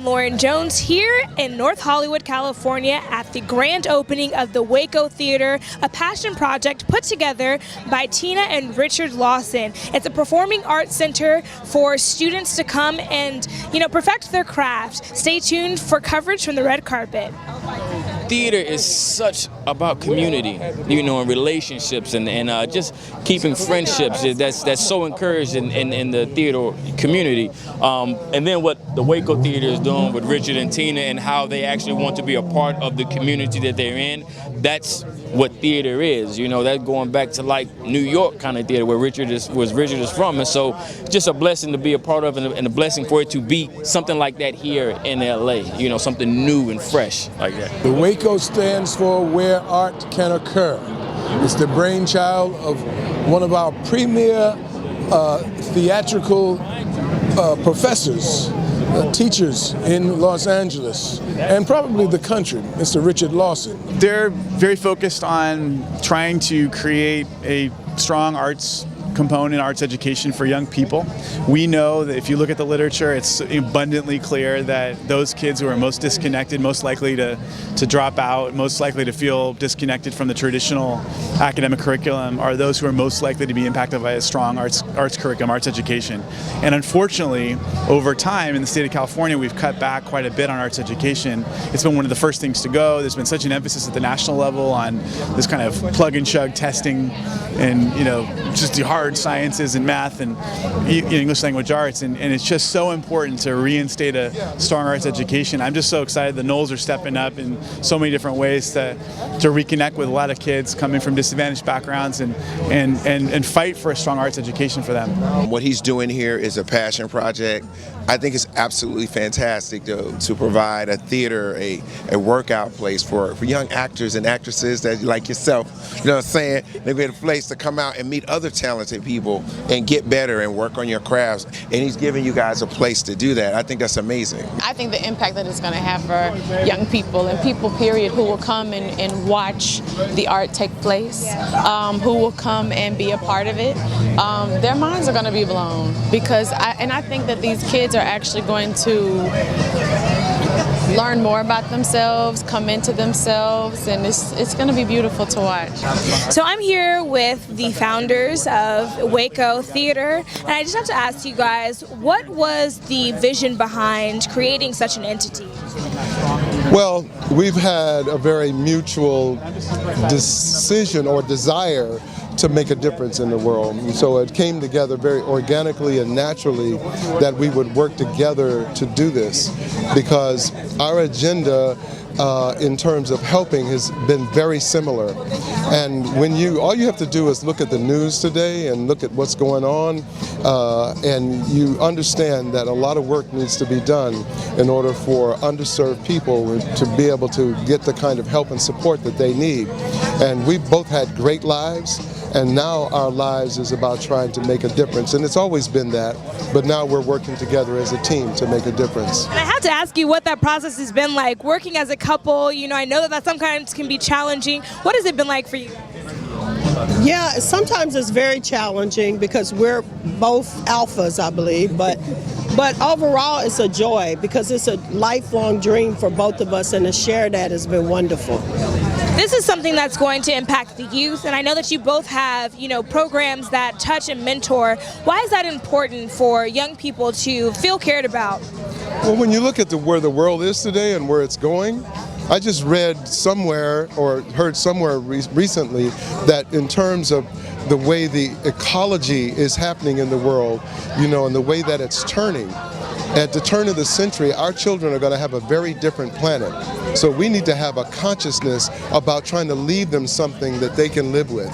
Lauren Jones here in North Hollywood, California at the grand opening of the WACO Theatre, a passion project put together by Tina and Richard Lawson. It's a performing arts center for students to come and, perfect their craft. Stay tuned for coverage from the red carpet. Theater is such about community, and relationships and just keeping friendships. That's so encouraged in the theater community. And then what the WACO Theater is doing with Richard and Tina and how they actually want to be a part of the community that they're in, that's what theater is. That's going back to like New York kind of theater where Richard is from. And so just a blessing to be a part of and a blessing for it to be something like that here in LA, something new and fresh like that. The WACO stands for Where Art Can Occur. It's the brainchild of one of our premier theatrical professors, teachers in Los Angeles and probably the country, Mr. Richard Lawson. They're very focused on trying to create a strong arts component, arts education for young people. We know that if you look at the literature, it's abundantly clear that those kids who are most disconnected, most likely to drop out, most likely to feel disconnected from the traditional academic curriculum are those who are most likely to be impacted by a strong arts curriculum, arts education. And unfortunately, over time in the state of California, we've cut back quite a bit on arts education. It's been one of the first things to go. There's been such an emphasis at the national level on this kind of plug and chug testing and, just the hard sciences and math and English language arts, and it's just so important to reinstate a strong arts education. I'm just so excited the Knowles are stepping up in so many different ways to reconnect with a lot of kids coming from disadvantaged backgrounds and fight for a strong arts education for them. What he's doing here is a passion project. I think it's absolutely fantastic to provide a theater, a workout place for young actors and actresses that like yourself, you know what I'm saying? They get a place to come out and meet other talented people and get better and work on your crafts. And he's giving you guys a place to do that. I think that's amazing. I think the impact that it's going to have for young people and people, period, who will come and watch the art take place, who will come and be a part of it, their minds are going to be blown because I think that these kids are actually going to learn more about themselves, come into themselves, and it's going to be beautiful to watch. So I'm here with the founders of WACO Theater, and I just have to ask you guys, what was the vision behind creating such an entity? Well, we've had a very mutual decision or desire to make a difference in the world. And so it came together very organically and naturally that we would work together to do this because our agenda in terms of helping has been very similar. And when all you have to do is look at the news today and look at what's going on, and you understand that a lot of work needs to be done in order for underserved people to be able to get the kind of help and support that they need. And we've both had great lives, and now our lives is about trying to make a difference. And it's always been that, but now we're working together as a team to make a difference. And I have to ask you what that process has been like, working as a couple. I know that sometimes can be challenging. What has it been like for you? Yeah, sometimes it's very challenging because we're both alphas, I believe, but overall it's a joy because it's a lifelong dream for both of us, and to share that has been wonderful. This is something that's going to impact the youth, and I know that you both have, programs that touch and mentor. Why is that important for young people to feel cared about? Well, when you look at where the world is today and where it's going, I just read somewhere or heard somewhere recently that in terms of the way the ecology is happening in the world, and the way that it's turning, at the turn of the century, our children are going to have a very different planet. So we need to have a consciousness about trying to leave them something that they can live with.